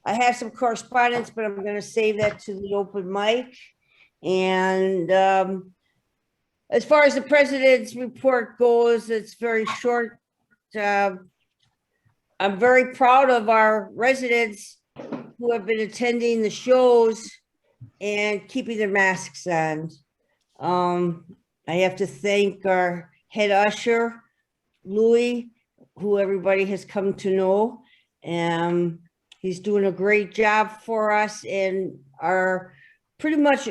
I have some correspondence, but I'm going to save that to the open mic. And as far as the president's report goes, it's very short. I'm very proud of our residents who have been attending the shows and keeping their masks on. I have to thank our head usher, Louis, who everybody has come to know. He's doing a great job for us, and our pretty much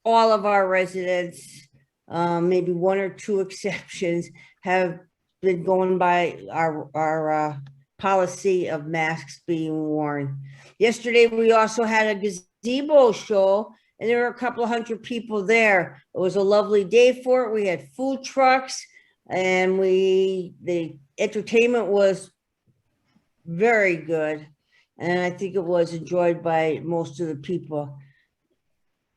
all of our residents, maybe one or two exceptions, have been going by our policy of masks being worn. Yesterday, we also had a gazebo show, and there were a couple of hundred people there. It was a lovely day for it. We had food trucks, and the entertainment was very good, and I think it was enjoyed by most of the people.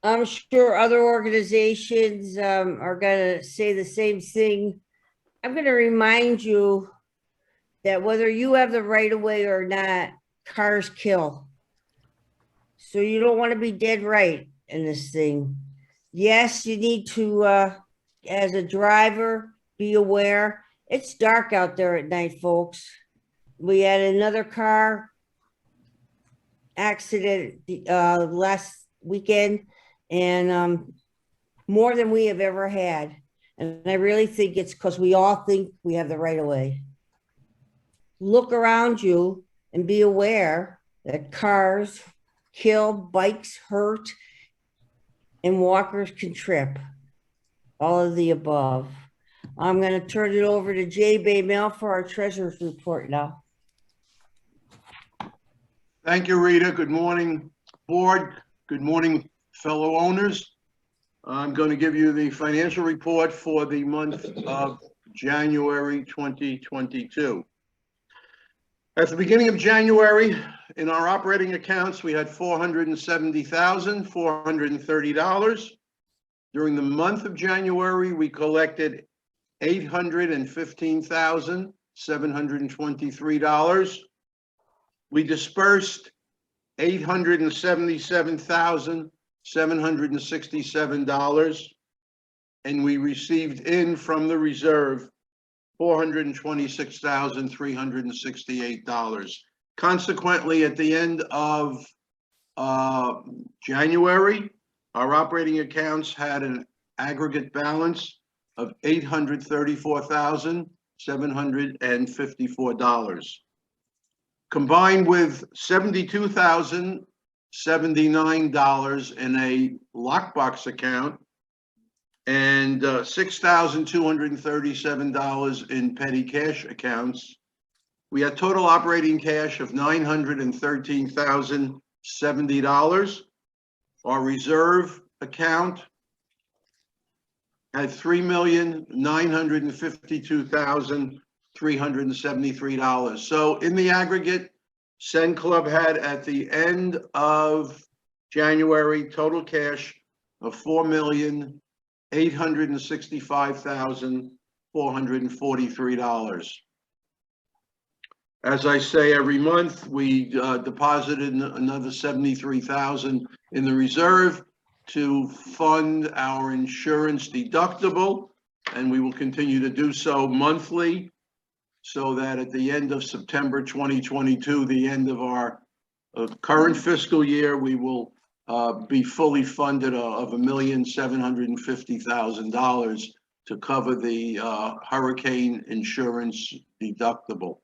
I'm sure other organizations are going to say the same thing. I'm going to remind you that whether you have the right of way or not, cars kill. So you don't want to be dead right in this thing. Yes, you need to, as a driver, be aware. It's dark out there at night, folks. We had another car accident last weekend, and more than we have ever had. And I really think it's because we all think we have the right of way. Look around you and be aware that cars kill, bikes hurt, and walkers can trip. All of the above. I'm going to turn it over to Jay Baymel for our treasurer's report now. Thank you, Rita. Good morning, board. Good morning, fellow owners. I'm going to give you the financial report for the month of January 2022. At the beginning of January, in our operating accounts, we had $470,430. During the month of January, we collected $815,723. We dispersed $877,767, and we received in from the reserve $426,368. Consequently, at the end of January, our operating accounts had an aggregate balance of $834,754. Combined with $72,079 in a lockbox account and $6,237 in petty cash accounts, we had total operating cash of $913,070. Our reserve account had $3,952,373. So in the aggregate, CenClub had at the end of January total cash of $4,865,443. As I say every month, we deposited another $73,000 in the reserve to fund our insurance deductible, and we will continue to do so monthly, so that at the end of September 2022, the end of our current fiscal year, we will be fully funded of $1,750,000 to cover the hurricane insurance deductible.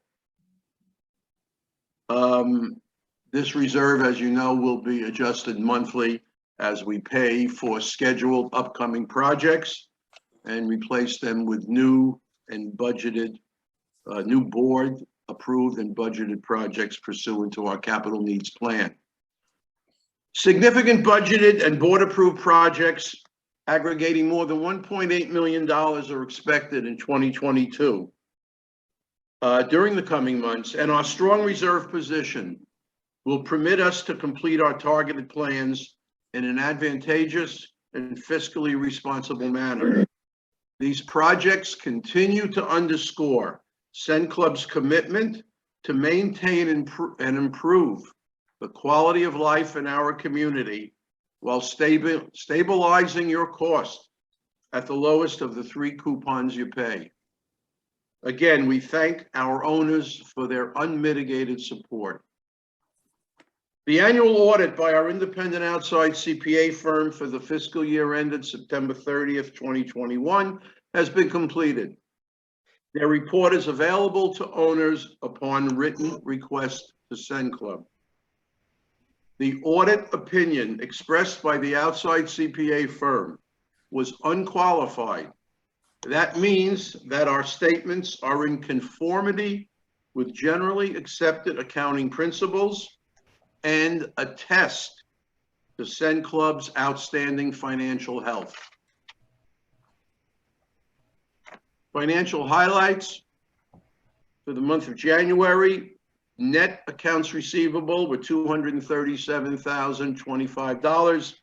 This reserve, as you know, will be adjusted monthly as we pay for scheduled upcoming projects and replace them with new and budgeted, new board approved and budgeted projects pursuant to our capital needs plan. Significant budgeted and board approved projects aggregating more than $1.8 million are expected in 2022 during the coming months, and our strong reserve position will permit us to complete our targeted plans in an advantageous and fiscally responsible manner. These projects continue to underscore CenClub's commitment to maintain and improve the quality of life in our community while stabilizing your cost at the lowest of the 3 coupons you pay. Again, we thank our owners for their unmitigated support. The annual audit by our independent outside CPA firm for the fiscal year ended September 30th, 2021 has been completed. Their report is available to owners upon written request to CenClub. The audit opinion expressed by the outside CPA firm was unqualified. That means that our statements are in conformity with generally accepted accounting principles and attest to CenClub's outstanding financial health. Financial highlights for the month of January: net accounts receivable were $237,025,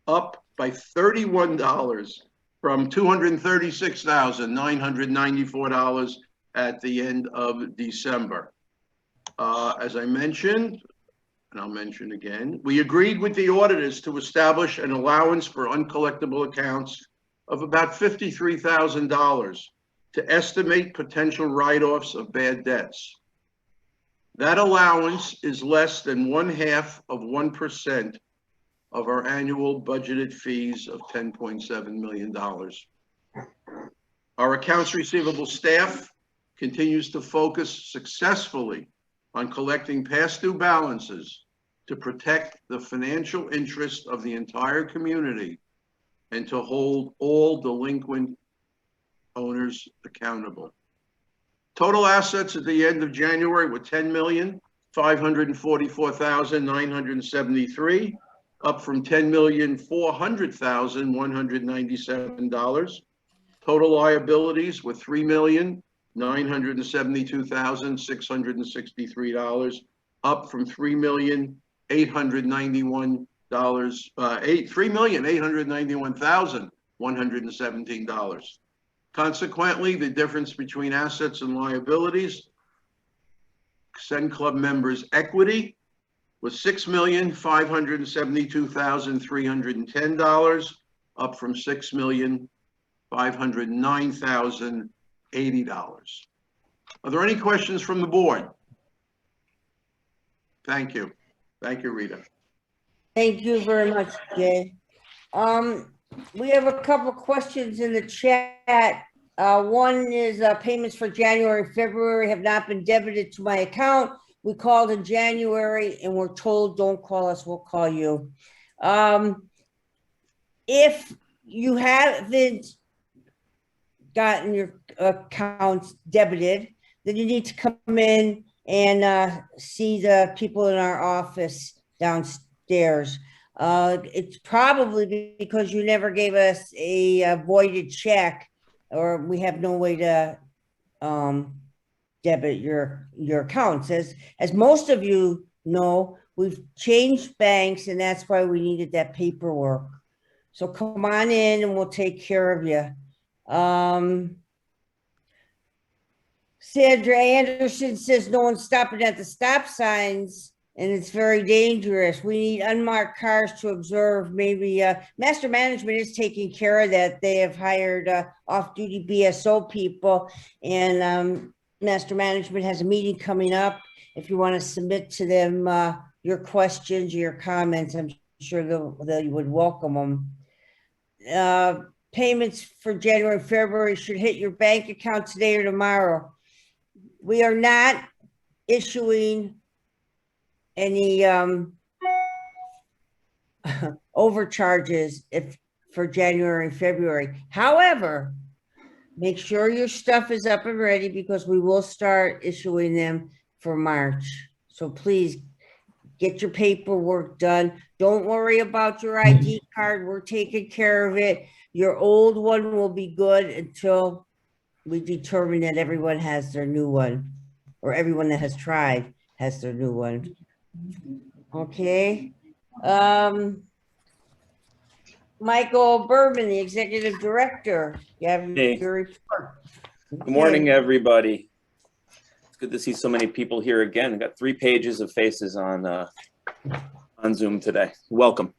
up by $31 from $236,994 at the end of December. As I mentioned, and I'll mention again, we agreed with the auditors to establish an allowance for uncollectible accounts of about $53,000 to estimate potential write-offs of bad debts. That allowance is less than 0.5% of our annual budgeted fees of $10.7 million. Our accounts receivable staff continues to focus successfully on collecting past due balances to protect the financial interest of the entire community and to hold all delinquent owners accountable. Total assets at the end of January were $10,544,973, up from $10,400,197. Total liabilities were $3,972,663, up from $3,891,117. Consequently, the difference between assets and liabilities, CenClub members' equity was $6,572,310, up from $6,509,080. Are there any questions from the board? Thank you. Thank you, Rita. Thank you very much, Jay. We have a couple questions in the chat. One is payments for January, February have not been debited to my account. We called in January and we're told, don't call us, we'll call you. If you haven't gotten your accounts debited, then you need to come in and see the people in our office downstairs. It's probably because you never gave us a voided check, or we have no way to debit your accounts. As most of you know, we've changed banks, and that's why we needed that paperwork. So come on in and we'll take care of you. Sandra Anderson says no one's stopping at the stop signs and it's very dangerous. We need unmarked cars to observe. Maybe Master Management is taking care of that. They have hired off-duty BSO people, and Master Management has a meeting coming up. If you want to submit to them your questions, your comments, I'm sure they would welcome them. Payments for January, February should hit your bank account today or tomorrow. We are not issuing any overcharges for January and February. However, make sure your stuff is up and ready because we will start issuing them for March. So please get your paperwork done. Don't worry about your ID card. We're taking care of it. Your old one will be good until we determine that everyone has their new one, or everyone that has tried has their new one. Okay. Michael Berman, the Executive Director, you have Hey. your report. Good morning, everybody. It's good to see so many people here again. We've got 3 pages of faces on Zoom today. Welcome.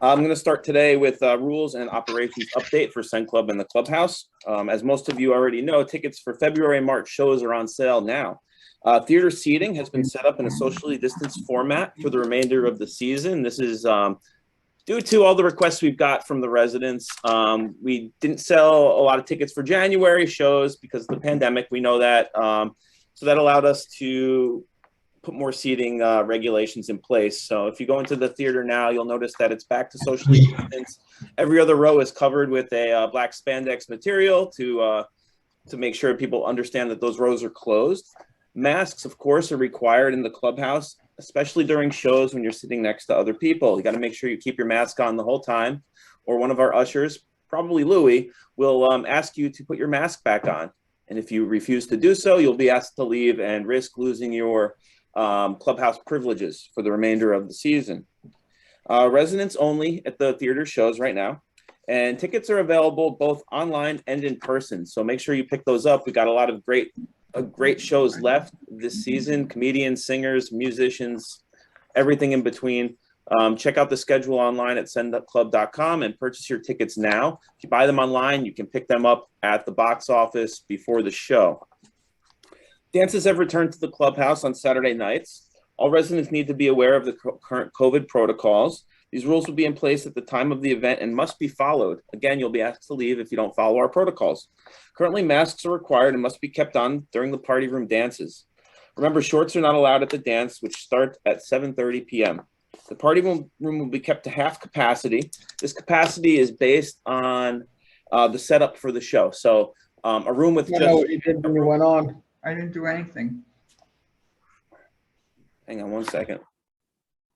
I'm going to start today with rules and operations update for CenClub and the Clubhouse. As most of you already know, tickets for February and March shows are on sale now. Theater seating has been set up in a socially distanced format for the remainder of the season. This is due to all the requests we've got from the residents. We didn't sell a lot of tickets for January shows because of the pandemic. We know that. So that allowed us to put more seating regulations in place. So if you go into the theater now, you'll notice that it's back to socially distanced. Every other row is covered with a black spandex material to make sure people understand that those rows are closed. Masks, of course, are required in the clubhouse, especially during shows when you're sitting next to other people. You got to make sure you keep your mask on the whole time, or one of our ushers, probably Louie, will ask you to put your mask back on. And if you refuse to do so, you'll be asked to leave and risk losing your clubhouse privileges for the remainder of the season. Residents only at the theater shows right now, and tickets are available both online and in person. So make sure you pick those up. We got a lot of great shows left this season: comedians, singers, musicians, everything in between. Check out the schedule online at CenClub.com and purchase your tickets now. If you buy them online, you can pick them up at the box office before the show. Dances have returned to the clubhouse on Saturday nights. All residents need to be aware of the current COVID protocols. These rules will be in place at the time of the event and must be followed. Again, you'll be asked to leave if you don't follow our protocols. Currently, masks are required and must be kept on during the party room dances. Remember, shorts are not allowed at the dance, which starts at 7:30 p.m. The party room will be kept to half capacity. This capacity is based on the setup for the show. So a room with I just... know what you did when you went on. I didn't do anything. Hang on one second.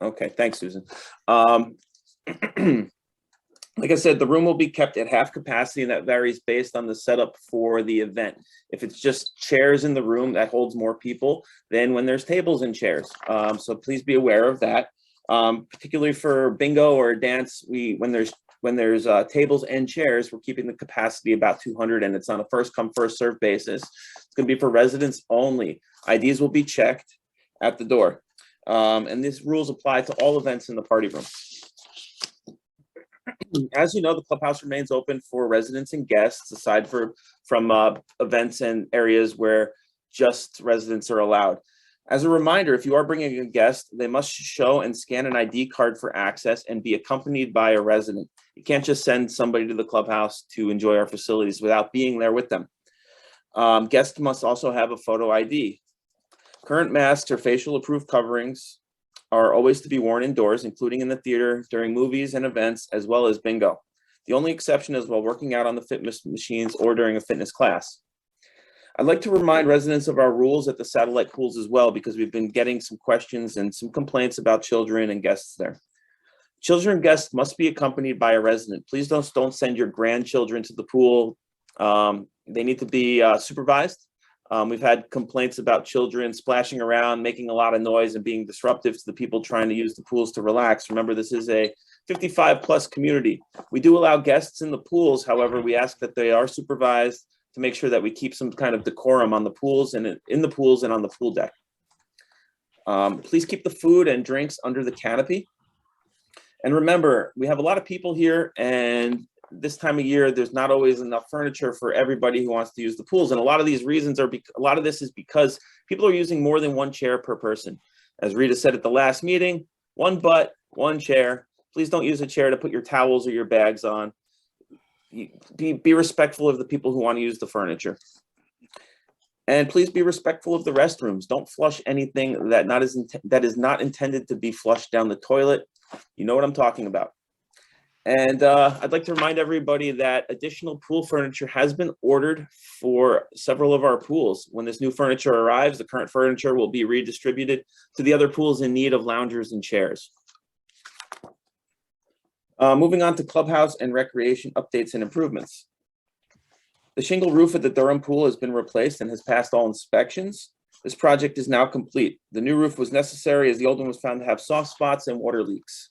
Okay, thanks, Susan. Like I said, the room will be kept at half capacity, and that varies based on the setup for the event. If it's just chairs in the room, that holds more people than when there's tables and chairs. So please be aware of that. Particularly for bingo or dance, when there's tables and chairs, we're keeping the capacity about 200, and it's on a first come first serve basis. It's going to be for residents only. IDs will be checked at the door. And these rules apply to all events in the party room. As you know, the clubhouse remains open for residents and guests, aside from events and areas where just residents are allowed. As a reminder, if you are bringing a guest, they must show and scan an ID card for access and be accompanied by a resident. You can't just send somebody to the clubhouse to enjoy our facilities without being there with them. Guests must also have a photo ID. Current masks or facial approved coverings are always to be worn indoors, including in the theater, during movies and events, as well as bingo. The only exception is while working out on the fitness machines or during a fitness class. I'd like to remind residents of our rules at the satellite pools as well, because we've been getting some questions and some complaints about children and guests there. Children and guests must be accompanied by a resident. Please don't send your grandchildren to the pool. They need to be supervised. We've had complaints about children splashing around, making a lot of noise, and being disruptive to the people trying to use the pools to relax. Remember, this is a 55+ community. We do allow guests in the pools. However, we ask that they are supervised to make sure that we keep some kind of decorum on the pools and in the pools and on the pool deck. Please keep the food and drinks under the canopy. And remember, we have a lot of people here, and this time of year, there's not always enough furniture for everybody who wants to use the pools. And a lot of these reasons a lot of this is because people are using more than one chair per person. As Rita said at the last meeting, one butt, one chair. Please don't use a chair to put your towels or your bags on. Be respectful of the people who want to use the furniture. And please be respectful of the restrooms. Don't flush anything that is not intended to be flushed down the toilet. You know what I'm talking about. And I'd like to remind everybody that additional pool furniture has been ordered for several of our pools. When this new furniture arrives, the current furniture will be redistributed to the other pools in need of loungers and chairs. Moving on to clubhouse and recreation updates and improvements. The shingle roof at the Durham pool has been replaced and has passed all inspections. This project is now complete. The new roof was necessary as the old one was found to have soft spots and water leaks.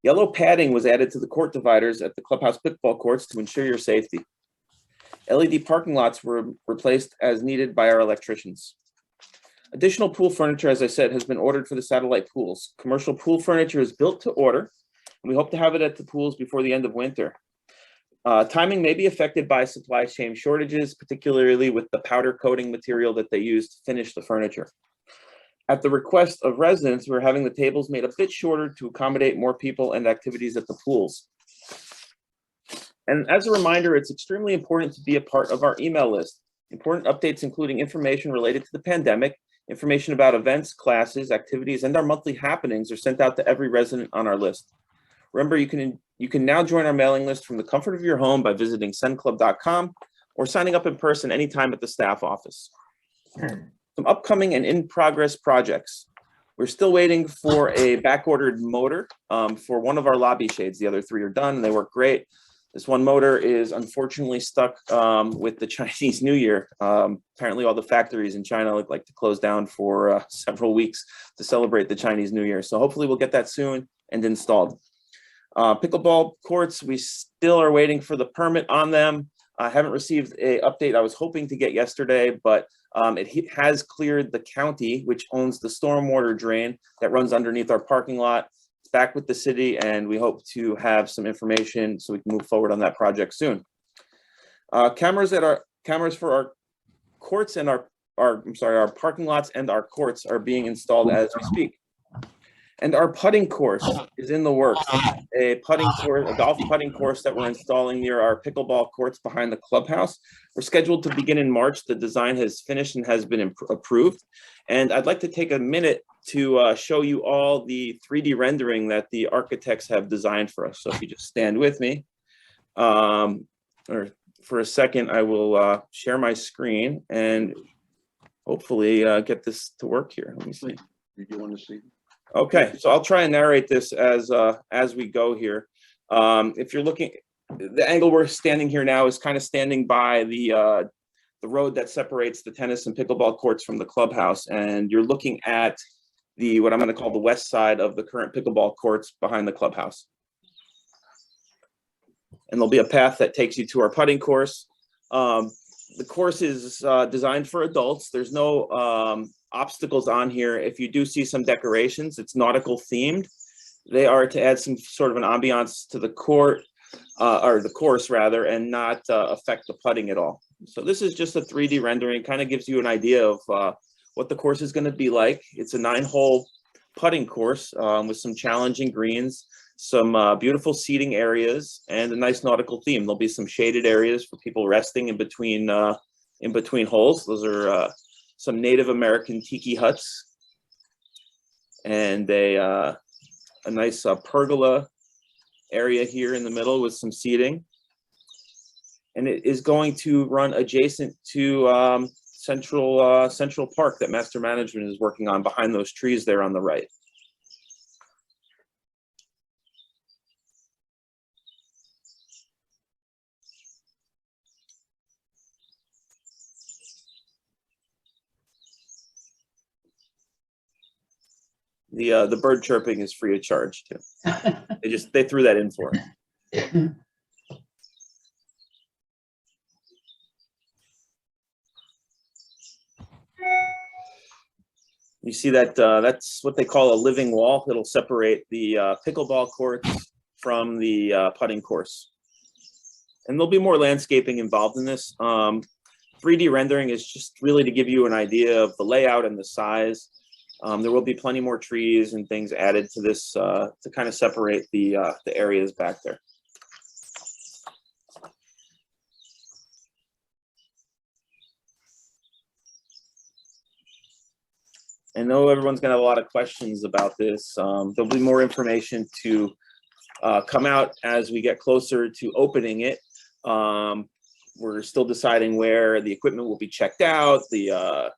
Yellow padding was added to the court dividers at the clubhouse pickleball courts to ensure your safety. LED parking lots were replaced as needed by our electricians. Additional pool furniture, as I said, has been ordered for the satellite pools. Commercial pool furniture is built to order, and we hope to have it at the pools before the end of winter. Timing may be affected by supply chain shortages, particularly with the powder coating material that they use to finish the furniture. At the request of residents, we're having the tables made a bit shorter to accommodate more people and activities at the pools. And as a reminder, it's extremely important to be a part of our email list. Important updates, including information related to the pandemic, information about events, classes, activities, and our monthly happenings are sent out to every resident on our list. Remember, you can now join our mailing list from the comfort of your home by visiting CenClub.com or signing up in person anytime at the staff office. Some upcoming and in-progress projects. We're still waiting for a back-ordered motor for one of our lobby shades. The other three are done and they work great. This one motor is unfortunately stuck with the Chinese New Year. Apparently all the factories in China look like to close down for several weeks to celebrate the Chinese New Year. So hopefully we'll get that soon and installed. Pickleball courts, we still are waiting for the permit on them. I haven't received an update I was hoping to get yesterday, but it has cleared the county, which owns the stormwater drain that runs underneath our parking lot. It's back with the city, and we hope to have some information so we can move forward on that project soon. Cameras for our courts and our parking lots and our courts are being installed as we speak. And our putting course is in the works. A golf putting course that we're installing near our pickleball courts behind the clubhouse. We're scheduled to begin in March. The design has finished and has been approved. And I'd like to take a minute to show you all the 3D rendering that the architects have designed for us. So if you just stand with me, or for a second, I will share my screen and hopefully get this to work here. Let me see. Do you want to see? Okay, so I'll try and narrate this as we go here. If you're looking, the angle we're standing here now is kind of standing by the road that separates the tennis and pickleball courts from the clubhouse, and you're looking at what I'm going to call the west side of the current pickleball courts behind the clubhouse. And there'll be a path that takes you to our putting course. The course is designed for adults. There's no obstacles on here. If you do see some decorations, it's nautical themed. They are to add some sort of an ambiance to the court, or the course rather, and not affect the putting at all. So this is just a 3D rendering, kind of gives you an idea of what the course is going to be like. It's a 9-hole putting course with some challenging greens, some beautiful seating areas, and a nice nautical theme. There'll be some shaded areas for people resting in between holes. Those are some Native American tiki huts, and a nice pergola area here in the middle with some seating. And it is going to run adjacent to Central Park that Master Management is working on behind those trees there on the right. The bird chirping is free of charge too. They threw that in for it. You see that that's what they call a living wall. It'll separate the pickleball courts from the putting course. And there'll be more landscaping involved in this. 3D rendering is just really to give you an idea of the layout and the size. There will be plenty more trees and things added to this to kind of separate the areas back there. I know everyone's gonna have a lot of questions about this. There'll be more information to come out as we get closer to opening it. We're still deciding where the equipment will be checked out, the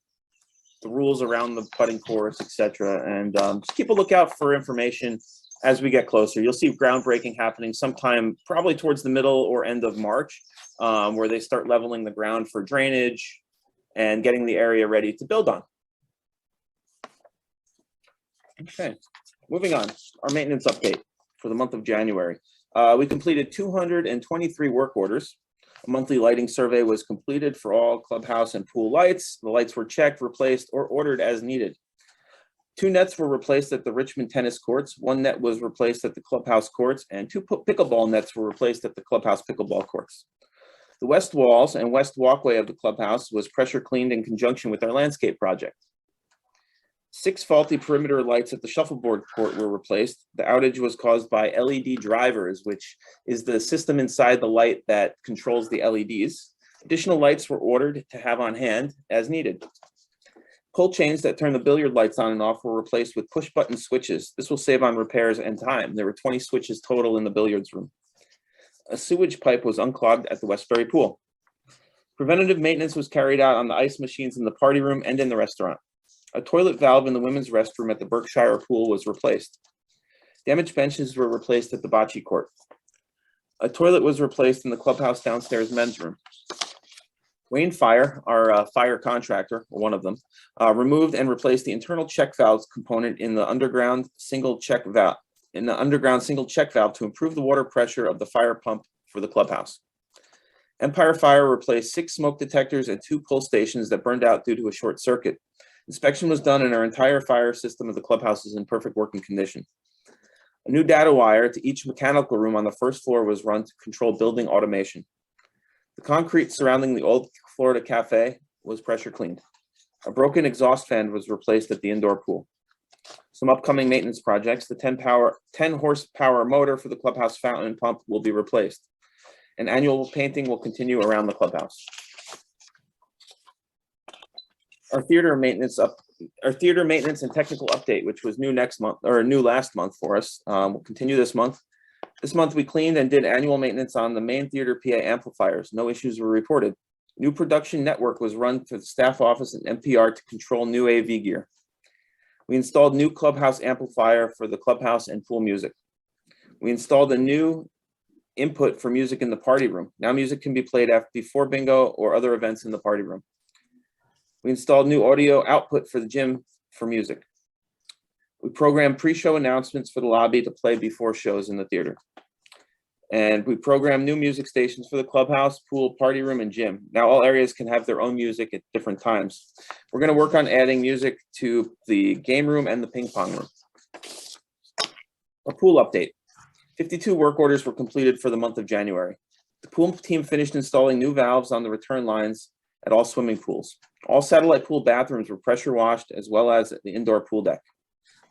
rules around the putting course, etc. And just keep a lookout for information as we get closer. You'll see groundbreaking happening sometime probably towards the middle or end of March, where they start leveling the ground for drainage and getting the area ready to build on. Okay, moving on. Our maintenance update for the month of January. We completed 223 work orders. A monthly lighting survey was completed for all clubhouse and pool lights. The lights were checked, replaced, or ordered as needed. 2 nets were replaced at the Richmond tennis courts. 1 net was replaced at the clubhouse courts, and 2 pickleball nets were replaced at the clubhouse pickleball courts. The west walls and west walkway of the clubhouse was pressure cleaned in conjunction with our landscape project. 6 faulty perimeter lights at the shuffleboard court were replaced. The outage was caused by LED drivers, which is the system inside the light that controls the LEDs. Additional lights were ordered to have on hand as needed. Pull chains that turn the billiard lights on and off were replaced with push button switches. This will save on repairs and time. There were 20 switches total in the billiards room. A sewage pipe was unclogged at the Westbury pool. Preventative maintenance was carried out on the ice machines in the party room and in the restaurant. A toilet valve in the women's restroom at the Berkshire pool was replaced. Damaged benches were replaced at the bocce court. A toilet was replaced in the clubhouse downstairs men's room. Wayne Fire, our fire contractor, or one of them, removed and replaced the internal check valves component in the underground single check valve to improve the water pressure of the fire pump for the clubhouse. Empire Fire replaced 6 smoke detectors and 2 pull stations that burned out due to a short circuit. Inspection was done and our entire fire system of the clubhouse is in perfect working condition. A new data wire to each mechanical room on the first floor was run to control building automation. The concrete surrounding the old Florida Cafe was pressure cleaned. A broken exhaust fan was replaced at the indoor pool. Some upcoming maintenance projects: the 10 horsepower motor for the clubhouse fountain pump will be replaced. An annual painting will continue around the clubhouse. Our theater maintenance and technical update, which was new last month for us, will continue this month. This month we cleaned and did annual maintenance on the main theater PA amplifiers. No issues were reported. New production network was run for the staff office and NPR to control new AV gear. We installed new clubhouse amplifier for the clubhouse and pool music. We installed a new input for music in the party room. Now music can be played before bingo or other events in the party room. We installed new audio output for the gym for music. We programmed pre-show announcements for the lobby to play before shows in the theater. And we programmed new music stations for the clubhouse, pool, party room, and gym. Now all areas can have their own music at different times. We're going to work on adding music to the game room and the ping pong room. A pool update. 52 work orders were completed for the month of January. The pool team finished installing new valves on the return lines at all swimming pools. All satellite pool bathrooms were pressure washed, as well as the indoor pool deck.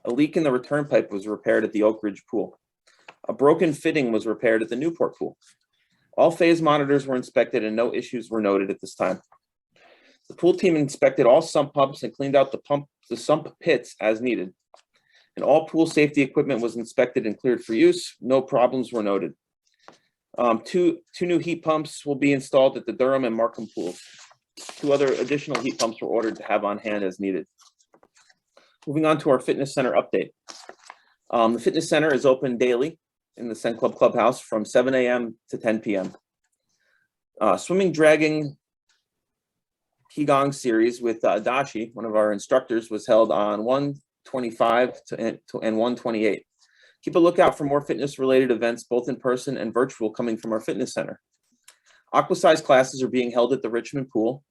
A leak in the return pipe was repaired at the Oak Ridge pool. A broken fitting was repaired at the Newport pool. All phase monitors were inspected and no issues were noted at this time. The pool team inspected all sump pumps and cleaned out the sump pits as needed. And all pool safety equipment was inspected and cleared for use. No problems were noted. Two new heat pumps will be installed at the Durham and Markham pools. 2 other additional heat pumps were ordered to have on hand as needed. Moving on to our fitness center update. The fitness center is open daily in the CenClub clubhouse from 7 a.m. to 10 p.m. Swimming dragging Qigong series with Adashi, one of our instructors, was held on 1/25 and 1/28. Keep a lookout for more fitness related events, both in person and virtual, coming from our fitness center. Aquasize classes are being held at the Richmond pool.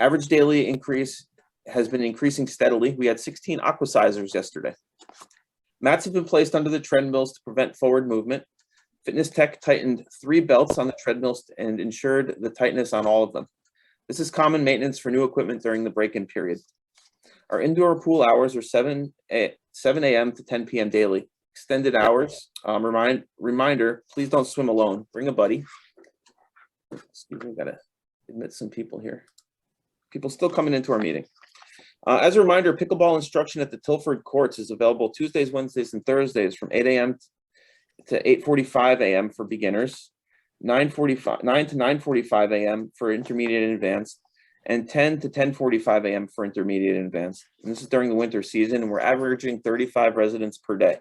Average daily increase has been increasing steadily. We had 16 aquasizers yesterday. Mats have been placed under the treadmills to prevent forward movement. Fitness tech tightened 3 belts on the treadmills and ensured the tightness on all of them. This is common maintenance for new equipment during the break-in period. Our indoor pool hours are 7 a.m. to 10 p.m. daily. Extended hours. Reminder, please don't swim alone. Bring a buddy. Excuse me, gotta admit some people here. People still coming into our meeting. As a reminder, pickleball instruction at the Tilford courts is available Tuesdays, Wednesdays, and Thursdays from 8 a.m. to 8:45 a.m. for beginners, 9 to 9:45 a.m. for intermediate and advanced, and 10 to 10:45 a.m. for intermediate and advanced. And this is during the winter season, and we're averaging 35 residents per day.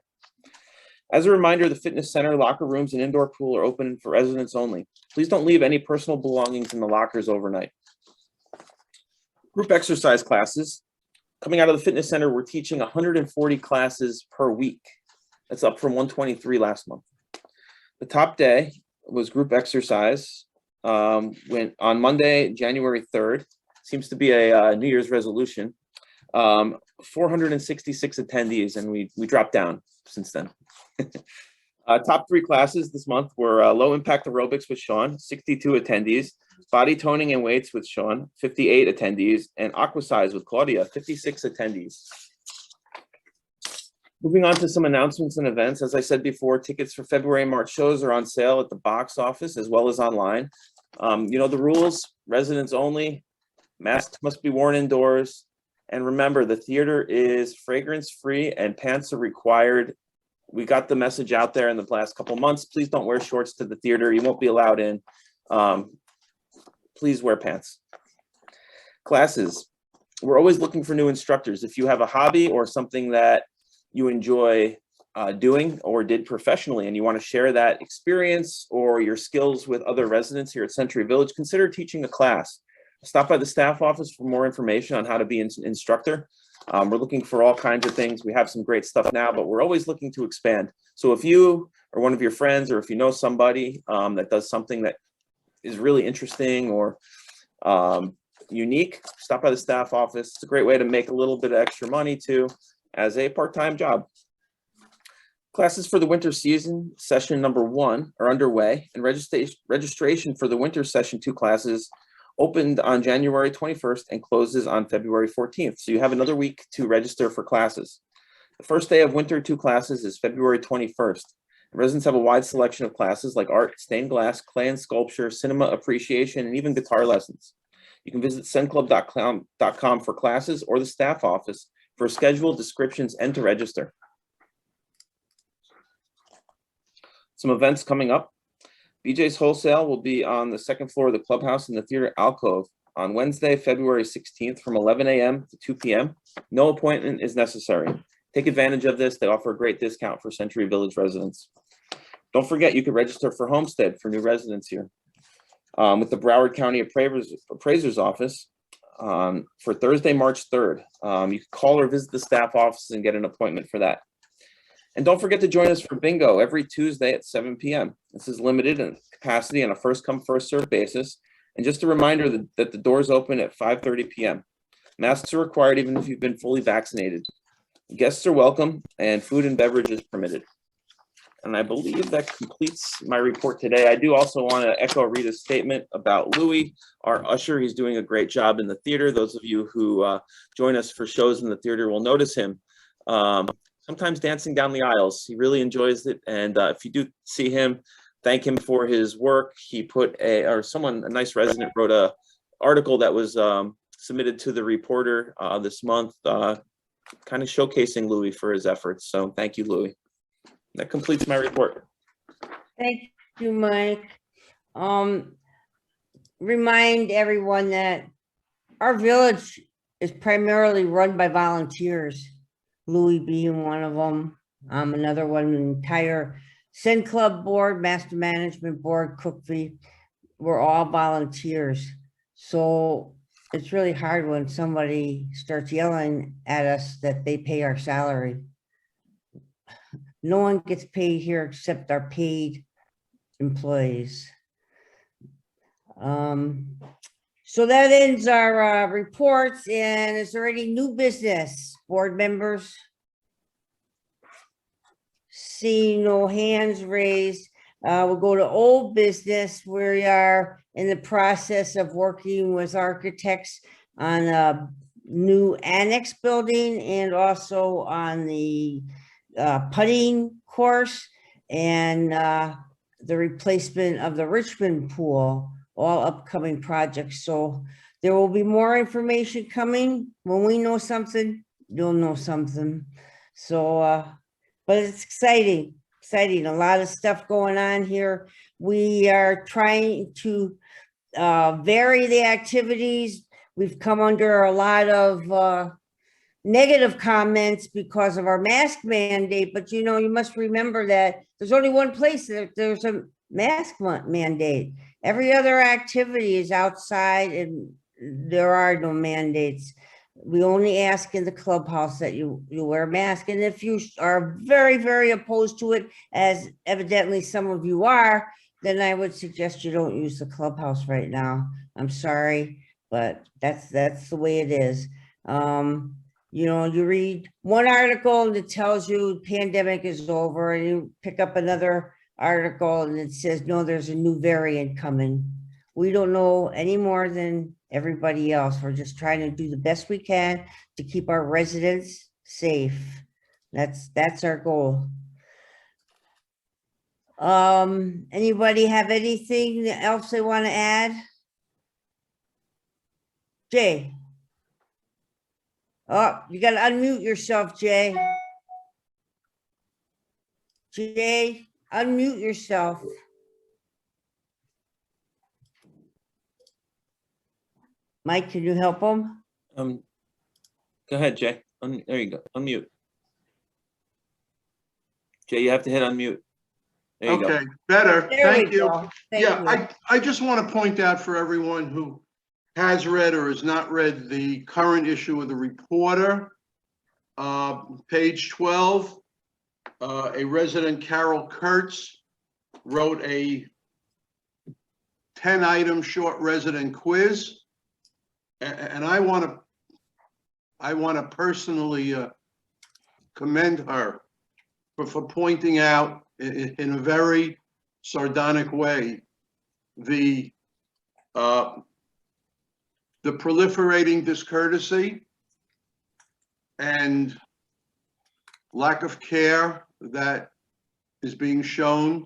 As a reminder, the fitness center, locker rooms, and indoor pool are open for residents only. Please don't leave any personal belongings in the lockers overnight. Group exercise classes. Coming out of the fitness center, we're teaching 140 classes per week. That's up from 123 last month. The top day was group exercise went on Monday, January 3rd. Seems to be a New Year's resolution. 466 attendees, and we dropped down since then. Top 3 classes this month were low impact aerobics with Sean, 62 attendees, body toning and weights with Sean, 58 attendees, and aquasize with Claudia, 56 attendees. Moving on to some announcements and events. As I said before, tickets for February and March shows are on sale at the box office as well as online. You know the rules: residents only, masks must be worn indoors, and remember, the theater is fragrance free and pants are required. We got the message out there in the last couple months. Please don't wear shorts to the theater. You won't be allowed in. Please wear pants. Classes. We're always looking for new instructors. If you have a hobby or something that you enjoy doing or did professionally and you want to share that experience or your skills with other residents here at Century Village, consider teaching a class. Stop by the staff office for more information on how to be an instructor. We're looking for all kinds of things. We have some great stuff now, but we're always looking to expand. So if you or one of your friends, or if you know somebody that does something that is really interesting or unique, stop by the staff office. It's a great way to make a little bit of extra money too as a part-time job. Classes for the winter season, session number 1, are underway, and registration for the winter session 2 classes opened on January 21st and closes on February 14th. So you have another week to register for classes. The first day of winter 2 classes is February 21st. Residents have a wide selection of classes like art, stained glass, clay and sculpture, cinema appreciation, and even guitar lessons. You can visit CenClub.com for classes or the staff office for schedule, descriptions, and to register. Some events coming up. BJ's Wholesale will be on the 2nd floor of the clubhouse in the theater alcove on Wednesday, February 16th from 11 a.m. to 2 p.m. No appointment is necessary. Take advantage of this. They offer a great discount for Century Village residents. Don't forget, you can register for Homestead for new residents here. With the Broward County Appraiser's Office for Thursday, March 3rd. You can call or visit the staff office and get an appointment for that. And don't forget to join us for bingo every Tuesday at 7 p.m. This is limited in capacity on a first-come, first-served basis. And just a reminder that the doors open at 5:30 p.m. Masks are required even if you've been fully vaccinated. Guests are welcome, and food and beverage is permitted. And I believe that completes my report today. I do also want to echo Rita's statement about Louis, our usher. He's doing a great job in the theater. Those of you who join us for shows in the theater will notice him sometimes dancing down the aisles. He really enjoys it. And if you do see him, thank him for his work. He put a nice resident wrote a article that was submitted to the reporter this month, kind of showcasing Louis for his efforts. So thank you, Louis. That completes my report. Thank you, Mike. Remind everyone that our village is primarily run by volunteers. Louis being one of them. Another one, the entire CenClub board, Master Management Board, Cookville, we're all volunteers. So it's really hard when somebody starts yelling at us that they pay our salary. No one gets paid here except our paid employees. So that ends our reports. And is there any new business, board members? Seeing no hands raised, we'll go to old business. We are in the process of working with architects on a new annex building and also on the putting course and the replacement of the Richmond pool, all upcoming projects. So there will be more information coming. When we know something, you'll know something. So, but it's exciting, a lot of stuff going on here. We are trying to vary the activities. We've come under a lot of negative comments because of our mask mandate, but you know, you must remember that there's only one place that there's a mask mandate. Every other activity is outside and there are no mandates. We only ask in the clubhouse that you wear a mask. And if you are very, very opposed to it, as evidently some of you are, then I would suggest you don't use the clubhouse right now. I'm sorry, but that's the way it is. You know, you read one article and it tells you pandemic is over, and you pick up another article and it says, no, there's a new variant coming. We don't know any more than everybody else. We're just trying to do the best we can to keep our residents safe. That's our goal. Anybody have anything else they want to add? Jay? Oh, you gotta unmute yourself, Jay. Jay, unmute yourself. Mike, can you help him? Go ahead, Jay. There you go. Unmute. Jay, you have to hit unmute. There you go. Okay, better. There Thank we you. go. Thank you. Yeah, I just want to point out for everyone who has read or has not read the current issue of the Reporter, page 12, a resident, Carol Kurtz, wrote a 10-item short resident quiz. And I want to personally commend her for pointing out in a very sardonic way the proliferating discourtesy and lack of care that is being shown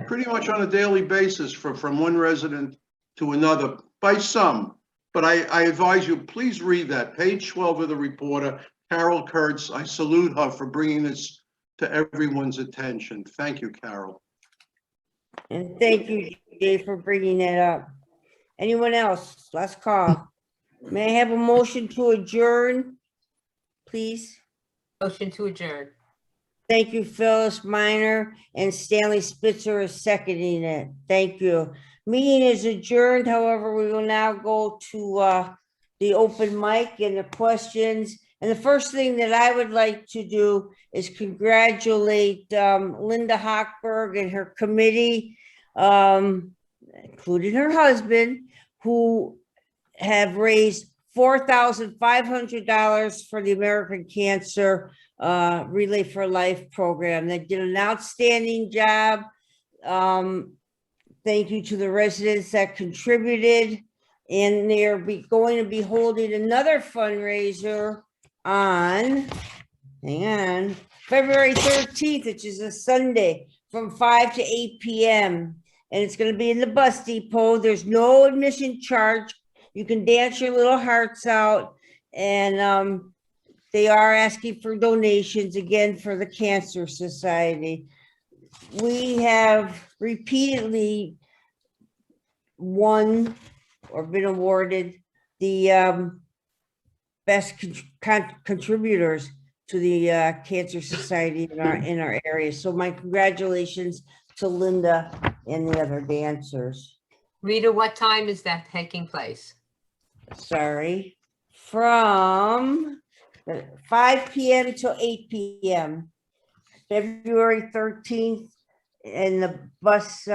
pretty much on a daily basis from one resident to another by some. But I advise you, please read that, page 12 of the Reporter, Carol Kurtz. I salute her for bringing this to everyone's attention. Thank you, Carol. And thank you, Jay, for bringing that up. Anyone else? Last call. May I have a motion to adjourn, please? Motion to adjourn. Thank you, Phyllis Minor, and Stanley Spitzer is seconding it. Thank you. Meeting is adjourned. However, we will now go to the open mic and the questions. And the first thing that I would like to do is congratulate Linda Hochberg and her committee, including her husband, who have raised $4,500 for the American Cancer Relay for Life program. They did an outstanding job. Thank you to the residents that contributed, and they're going to be holding another fundraiser on, hang on, February 13th, which is a Sunday, from 5 to 8 p.m. And it's going to be in the bus depot. There's no admission charge. You can dance your little hearts out, and they are asking for donations again for the Cancer Society. We have repeatedly won or been awarded the best contributors to the Cancer Society in our area. So my congratulations to Linda and the other dancers. Rita, what time is that taking place? Sorry, from 5 p.m. to 8 p.m. February 13th in the bus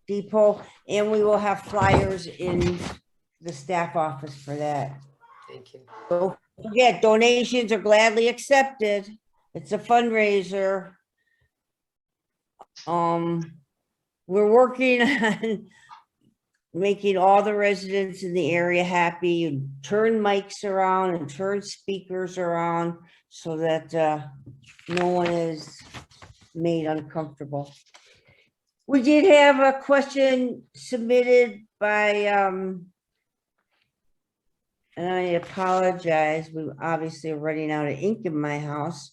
depot, and we will have flyers in the staff office for that. Thank you. Don't forget, donations are gladly accepted. It's a fundraiser. We're working on making all the residents in the area happy, and turn mics around and turn speakers around so that no one is made uncomfortable. We did have a question submitted by, and I apologize, we obviously are running out of ink in my house.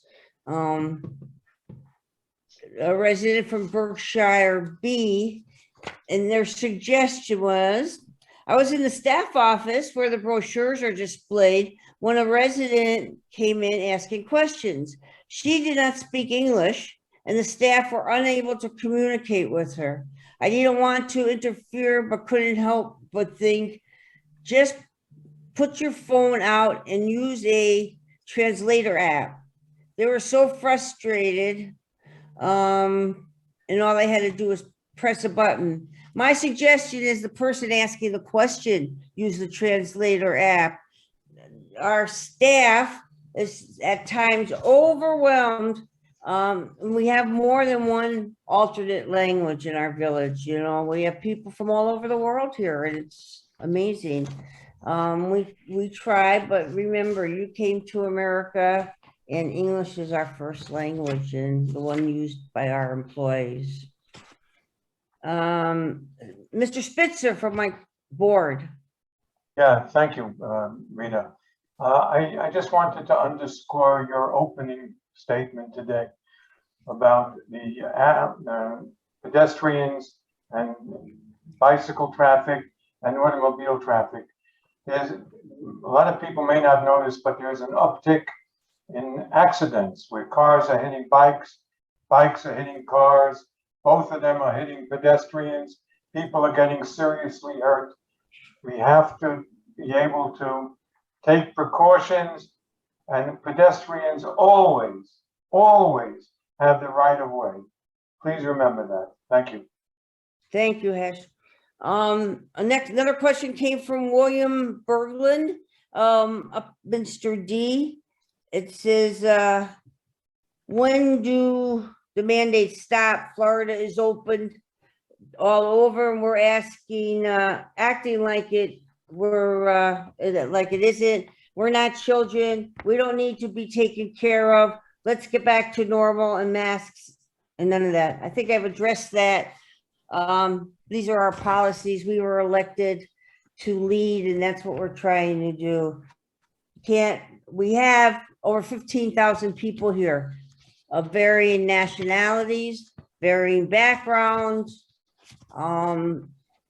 A resident from Berkshire B, and their suggestion was, I was in the staff office where the brochures are displayed when a resident came in asking questions. She did not speak English, and the staff were unable to communicate with her. I didn't want to interfere, but couldn't help but think, just put your phone out and use a translator app. They were so frustrated. and all they had to do was press a button. My suggestion is the person asking the question, use the translator app. Our staff is at times overwhelmed. And we have more than one alternate language in our village, you know, we have people from all over the world here and it's amazing. We try, but remember, you came to America and English is our first language and the one used by our employees. Mr. Spitzer from my board. Yeah, thank you, Rita. I just wanted to underscore your opening statement today about the pedestrians and bicycle traffic and automobile traffic. There's a lot of people may not notice, but there's an uptick in accidents where cars are hitting bikes, bikes are hitting cars, both of them are hitting pedestrians, people are getting seriously hurt. We have to be able to take precautions, and pedestrians always have the right of way. Please remember that. Thank you. Thank you, Hesh. Another question came from William Berglund, up Minster D. It says, when do the mandates stop? Florida is open all over and we're asking, acting like like it isn't. We're not children. We don't need to be taken care of. Let's get back to normal and masks and none of that. I think I've addressed that. These are our policies. We were elected to lead and that's what we're trying to do. We have over 15,000 people here of varying nationalities, varying backgrounds,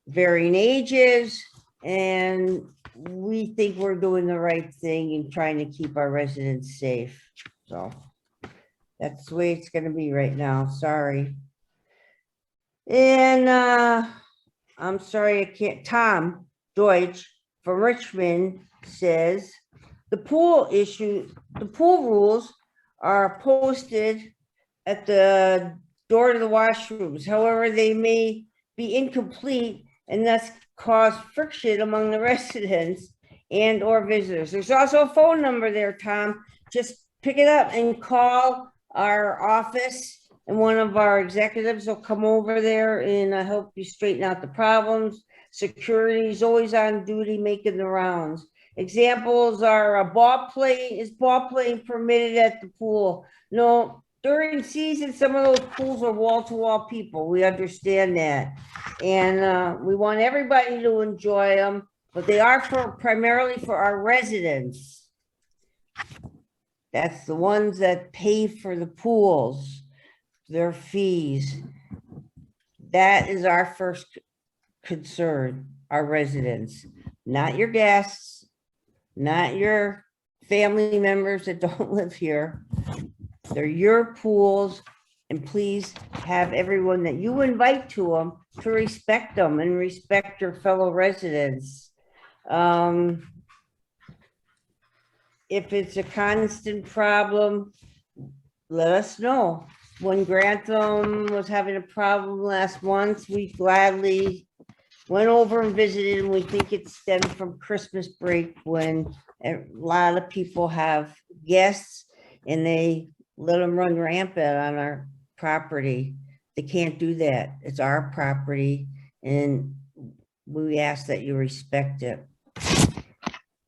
varying ages, and we think we're doing the right thing and trying to keep our residents safe. So that's the way it's going to be right now. Sorry. And I'm sorry, I can't. Tom Deutsch from Richmond says the pool rules are posted at the door to the washrooms. However, they may be incomplete and thus cause friction among the residents and or visitors. There's also a phone number there, Tom. Just pick it up and call our office and one of our executives will come over there and help you straighten out the problems. Security is always on duty making the rounds. Examples are is ball playing permitted at the pool? No, during season, some of those pools are wall-to-wall people. We understand that. And we want everybody to enjoy them, but they are primarily for our residents. That's the ones that pay for the pools, their fees. That is our first concern, our residents, not your guests, not your family members that don't live here. They're your pools, and please have everyone that you invite to them to respect them and respect your fellow residents. If it's a constant problem, let us know. When Grantham was having a problem last month, we gladly went over and visited, and we think it stemmed from Christmas break when a lot of people have guests and they let them run rampant on our property. They can't do that. It's our property and we ask that you respect it.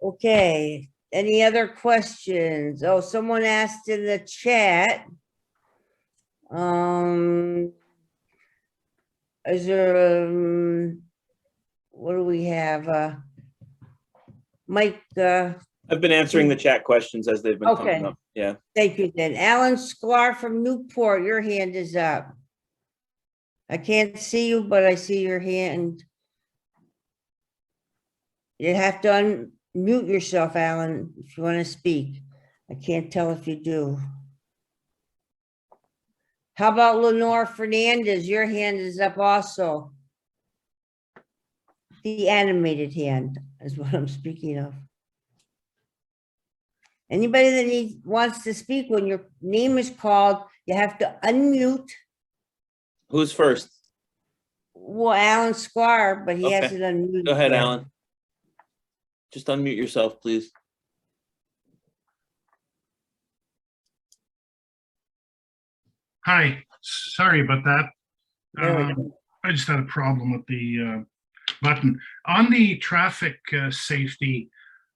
Okay, any other questions? Oh, someone asked in the chat. Is there, what do we have? Mike, I've been answering the chat questions as they've been coming up. Yeah. Thank you, then. Alan Sklar from Newport, your hand is up. I can't see you, but I see your hand. You have to unmute yourself, Alan, if you want to speak. I can't tell if you do. How about Lenore Fernandez? Your hand is up also. The animated hand is what I'm speaking of. Anybody that wants to speak, when your name is called, you have to unmute Who's first? Well, Alan Squire, but he Okay. hasn't unmuted. Go ahead, yet. Alan. Just unmute yourself, please. Hi, sorry about that. There we go. I just had a problem with the button. On the traffic safety,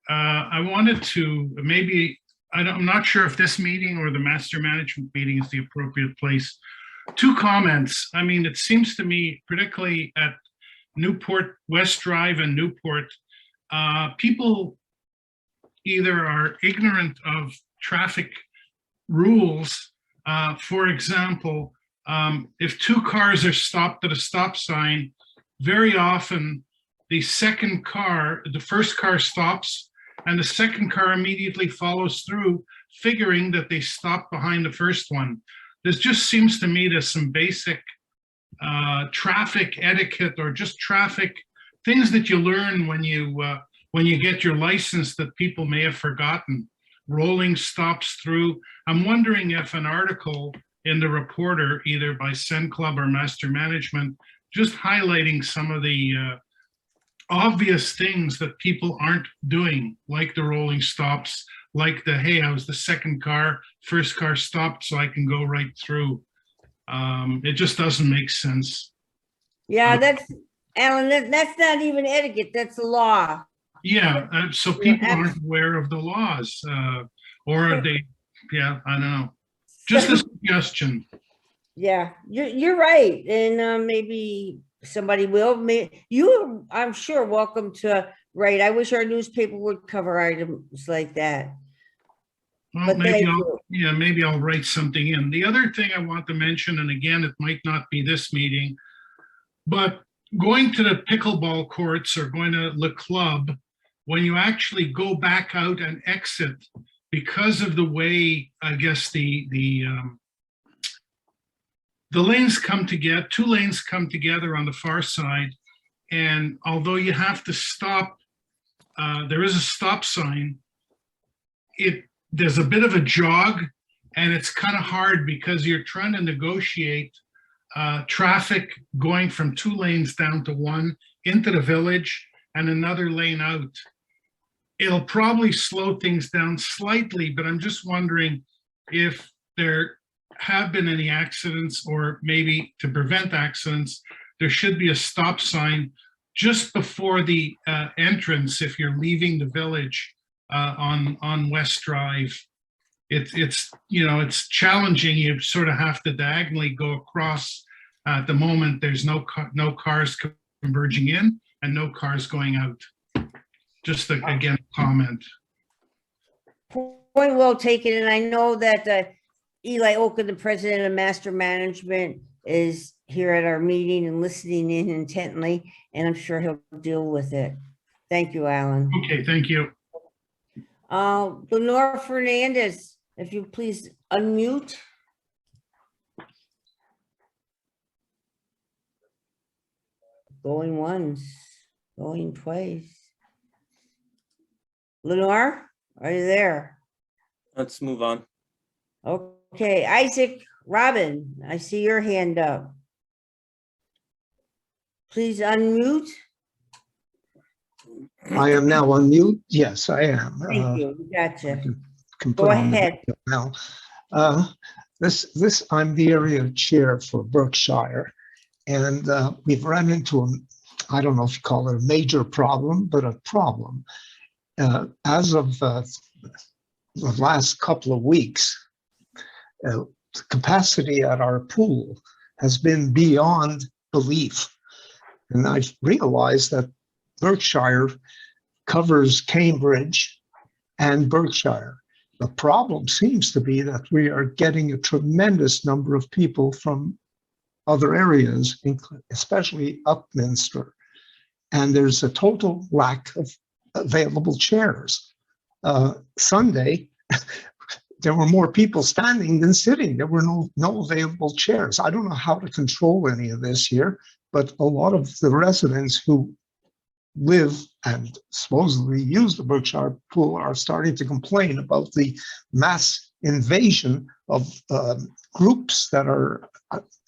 I wanted to maybe, I'm not sure if this meeting or the master management meeting is the appropriate place. 2 comments. I mean, it seems to me, particularly at Newport West Drive and Newport, people either are ignorant of traffic rules. For example, if 2 cars are stopped at a stop sign, very often the first car stops and the second car immediately follows through, figuring that they stopped behind the first one. This just seems to me there's some basic traffic etiquette or just traffic things that you learn when you get your license that people may have forgotten. Rolling stops through. I'm wondering if an article in the Reporter, either by CenClub or Master Management, just highlighting some of the obvious things that people aren't doing, like the rolling stops, like the, hey, I was the second car, first car stopped, so I can go right through. It just doesn't make sense. Yeah, that's, Alan, that's not even etiquette, that's the law. Yeah, so people aren't aware of the laws, or they, yeah, I don't know. Just a suggestion. Yeah, you're right, and maybe somebody will. You, I'm sure, welcome to write. I wish our newspaper would cover items like that. Well, But maybe thank I'll, yeah, maybe I'll write something in. The other thing I want to mention, and again, it might not be this meeting, but going to the pickleball courts or going to the club, when you actually go back out and exit, because of the way, I guess, the lanes come together, 2 lanes come together on the far side, and although you have to stop, there is a stop sign, there's a bit of a jog, and it's kind of hard because you're trying to negotiate traffic going from 2 lanes down to 1 into the village and another lane out. It'll probably slow things down slightly, but I'm just wondering if there have been any accidents, or maybe to prevent accidents, there should be a stop sign just before the entrance if you're leaving the village on West Drive. It's you know, it's challenging. You sort of have to diagonally go across. At the moment, there's no cars converging in and no cars going out. Just again, comment. Point well taken, and I know that Eli Oken, the president of Master Management, is here at our meeting and listening in intently, and I'm sure he'll deal with it. Thank you, Alan. Okay, thank you. Lenore Fernandez, if you please unmute. Going once, going twice. Lenore, are you there? Let's move on. Okay, Isaac Robin, I see your hand up. Please unmute. I am now on mute. Yes, I am. Thank you. We Gotcha. Can Go put on the ahead. video now. I'm the area chair for Berkshire, and we've run into I don't know if you call it a major problem, but a problem. As of the last couple of weeks, the capacity at our pool has been beyond belief. And I've realized that Berkshire covers Cambridge and Berkshire. The problem seems to be that we are getting a tremendous number of people from other areas, especially Upminster. And there's a total lack of available chairs. Sunday, there were more people standing than sitting. There were no available chairs. I don't know how to control any of this here, but a lot of the residents who live and supposedly use the Berkshire pool are starting to complain about the mass invasion of groups that are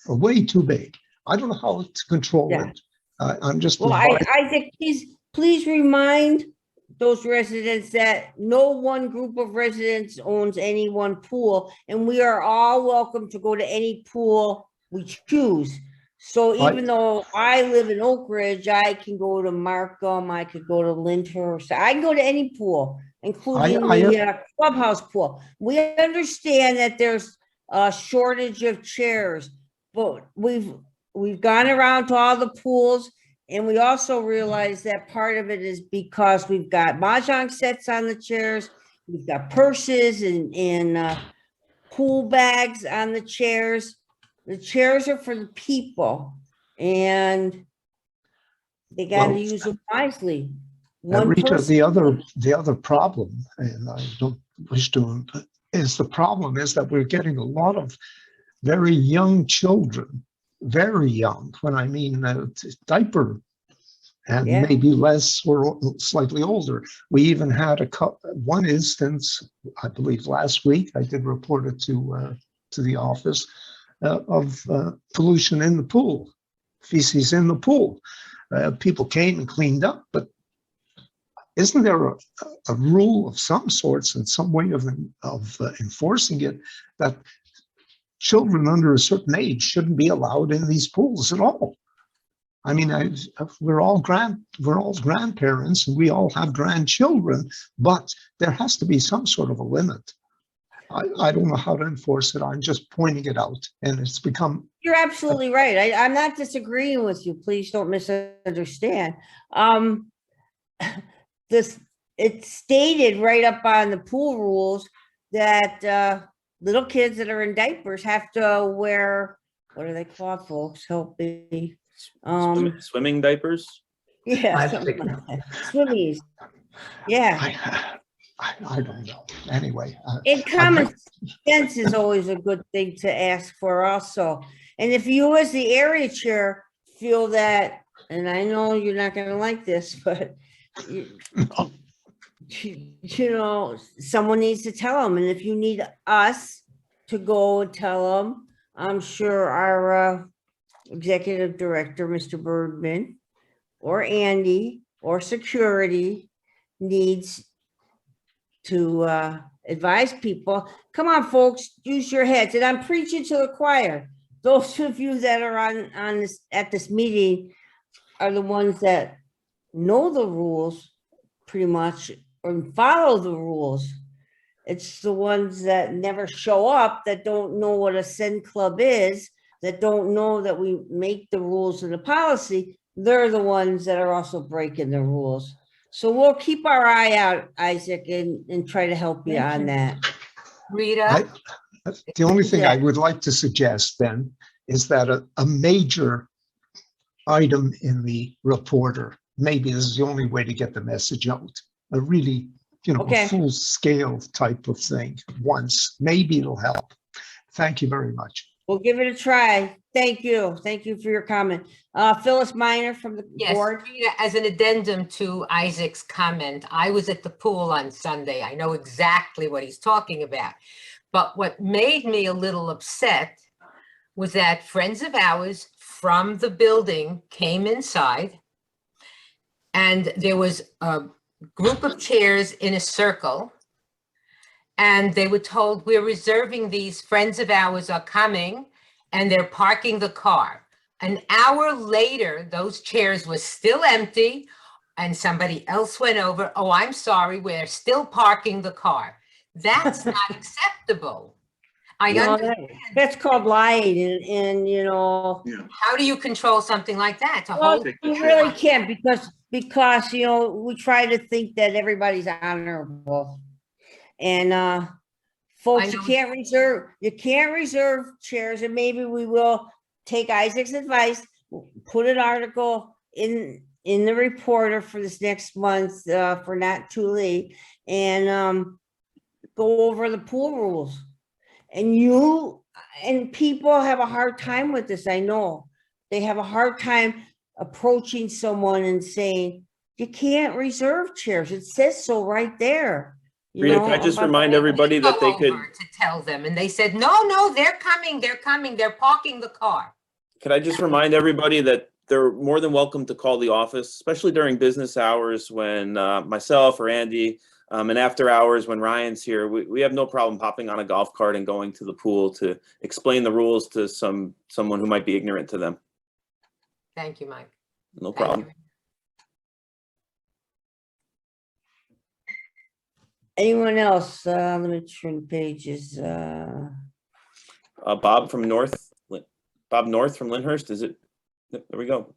are way too big. I don't know how to control Yeah. it. I'm just Well, advising. Isaac, please remind those residents that no one group of residents owns any one pool, and we are all welcome to go to any pool we choose. So even though I live in Oak Ridge, I can go to Markham, I could go to Lyndhurst, I can go to any pool, including the clubhouse pool. We understand that there's a shortage of chairs, but we've gone around to all the pools. And we also realize that part of it is because we've got mahjong sets on the chairs, we've got purses and pool bags on the chairs. The chairs are for the people, and they got to use them wisely. One Rita, person. the other problem, and I don't wish to, is the problem is that we're getting a lot of very young children, very young, when I mean diaper, and Yeah. maybe less or slightly older. We even had one instance, I believe last week, I did report it to the office, of pollution in the pool, feces in the pool. People came and cleaned up, but isn't there a rule of some sorts and some way of enforcing it that children under a certain age shouldn't be allowed in these pools at all? I mean, we're all grandparents and we all have grandchildren, but there has to be some sort of a limit. I don't know how to enforce it. I'm just pointing it out, and it's become. You're absolutely right. I'm not disagreeing with you. Please don't misunderstand. It's stated right up on the pool rules that little kids that are in diapers have to wear, what are they called, folks? Help me. Swimming diapers? Yeah, something like that. Swimmies. Yeah. I don't know. Anyway. And common sense is always a good thing to ask for also. And if you as the area chair feel that, and I know you're not going to like this, but you know, someone needs to tell them. And if you need us to go and tell them, I'm sure our executive director, Mr. Bergman, or Andy, or security needs to advise people. Come on, folks, use your heads. And I'm preaching to the choir. Those of you that are on this at this meeting are the ones that know the rules pretty much or follow the rules. It's the ones that never show up, that don't know what a CenClub is, that don't know that we make the rules and the policy. They're the ones that are also breaking the rules. So we'll keep our eye out, Isaac, and try to help you on that. Rita, The only thing I would like to suggest then is that a major item in the reporter, maybe this is the only way to get the message out, a really, a full scale type of thing once, maybe it'll help. Thank you very much. We'll give it a try. Thank you. Thank you for your comment. Phyllis Minor from the board. Rita, as an addendum to Isaac's comment, I was at the pool on Sunday. I know exactly what he's talking about. But what made me a little upset was that friends of ours from the building came inside, and there was a group of chairs in a circle, and they were told, we're reserving these, friends of ours are coming, and they're parking the car. An hour later, those chairs were still empty, and somebody else went over, oh, I'm sorry, we're still parking the car. That's not acceptable. I understand. That's called lying, and How do you control something like that? Well, you really can't, because we try to think that everybody's honorable. And folks, you can't reserve chairs, and maybe we will take Isaac's advice, put an article in the reporter for this next month, for not too late, and go over the pool rules. And people have a hard time with this. I know they have a hard time approaching someone and saying, you can't reserve chairs. It says so right there. You Rita, know, can I just about remind that. everybody that they Go could, over to tell them, and they said, no, they're coming, they're parking the car. could I just remind everybody that they're more than welcome to call the office, especially during business hours when myself or Andy, and after hours when Ryan's here, we have no problem popping on a golf cart and going to the pool to explain the rules to someone who might be ignorant to them. Thank you, Mike. No Thank problem. you. Anyone else? Let me turn the pages. Bob North from Lyndhurst, is it? Yep, there we go.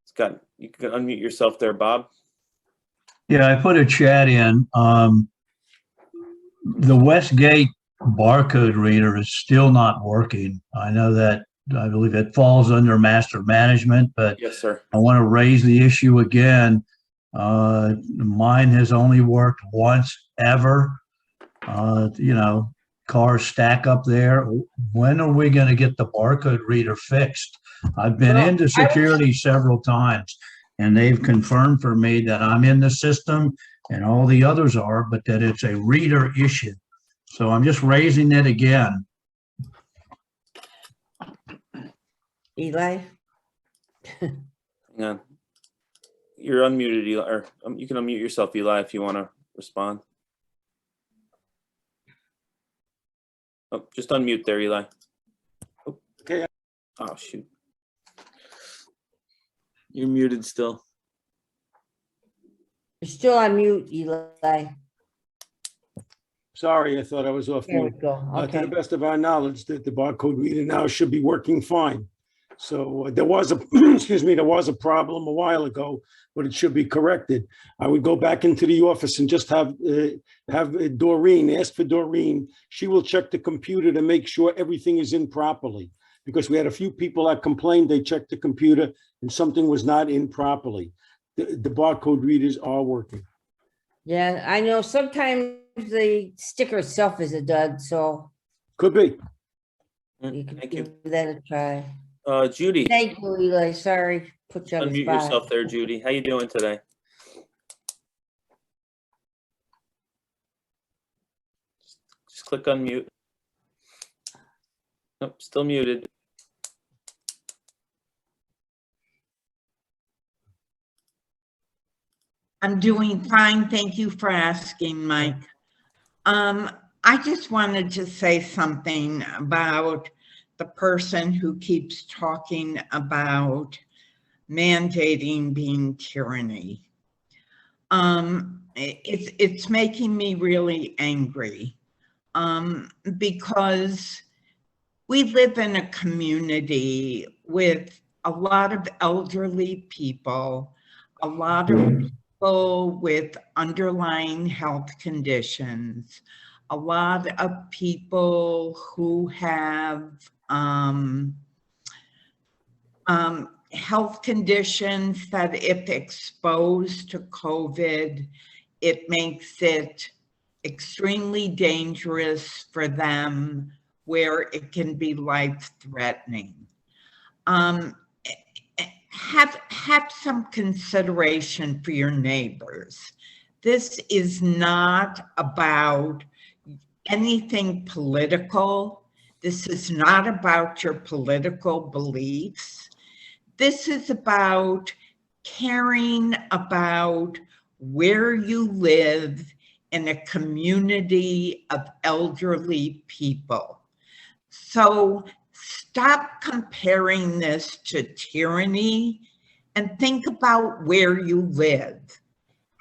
Scott, you can unmute yourself there, Bob. Yeah, I put a chat in. The Westgate barcode reader is still not working. I know that, I believe it falls under master management, but Yes, sir. I want to raise the issue again. Mine has only worked once ever. Cars stack up there. When are we going to get the barcode reader fixed? I've been Well, into security several times and they've confirmed for me that I'm in the system and all the others are, but that it's a reader issue. So I'm just raising it again. Eli? Hang on. You're unmuted, Eli, or you can unmute yourself, Eli, if you want to respond. Oh, just unmute there, Eli. Oh. Okay. Oh, shoot. You're muted still. You're still on mute, Eli. Sorry, I thought I was off There we mute. go. To Okay. the best of our knowledge, that the barcode reader now should be working fine. So there was a, excuse me, there was a problem a while ago, but it should be corrected. I would go back into the office and just have Doreen, ask for Doreen. She will check the computer to make sure everything is in properly. Because we had a few people that complained, they checked the computer and something was not in properly. The barcode readers are working. Yeah, I know sometimes the sticker itself is a dud, so Could be. you can Thank you. give that a try. Judy, Thank you, Eli. Sorry, put you on the unmute spot. yourself there, Judy. How you doing today? Just click unmute. Nope, still muted. I'm doing fine. Thank you for asking, Mike. I just wanted to say something about the person who keeps talking about mandating being tyranny. It's making me really angry because we live in a community with a lot of elderly people, a lot of people with underlying health conditions, a lot of people who have health conditions that if exposed to COVID, it makes it extremely dangerous for them, where it can be life-threatening. Have some consideration for your neighbors. This is not about anything political. This is not about your political beliefs. This is about caring about where you live in a community of elderly people. So stop comparing this to tyranny and think about where you live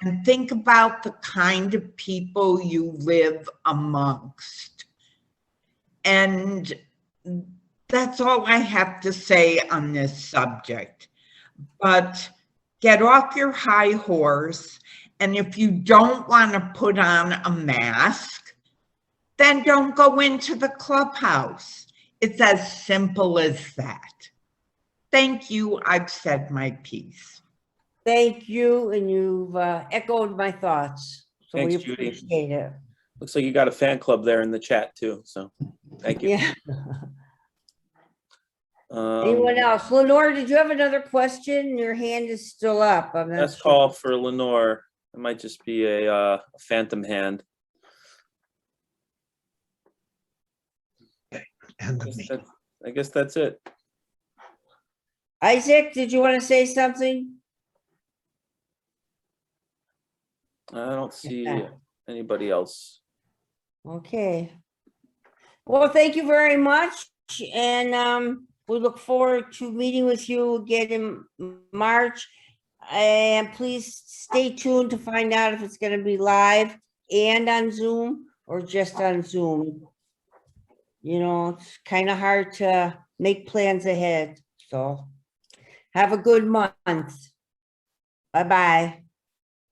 and think about the kind of people you live amongst. And that's all I have to say on this subject. But get off your high horse. And if you don't want to put on a mask, then don't go into the clubhouse. It's as simple as that. Thank you. I've said my piece. Thank you, and you've echoed my thoughts. So we Thanks, Judy. appreciate it. Looks like you got a fan club there in the chat too, so thank you. Yeah. Anyone else? Lenore, did you have another question? Your hand is still up. I'm not Last sure. call for Lenore. It might just be a phantom hand. End of meeting. I guess that's it. Isaac, did you want to say something? I don't see Yeah. anybody else. Okay. Well, thank you very much, and we look forward to meeting with you again in March. And please stay tuned to find out if it's going to be live and on Zoom or just on Zoom. You know, it's kind of hard to make plans ahead, so have a good month. Bye-bye.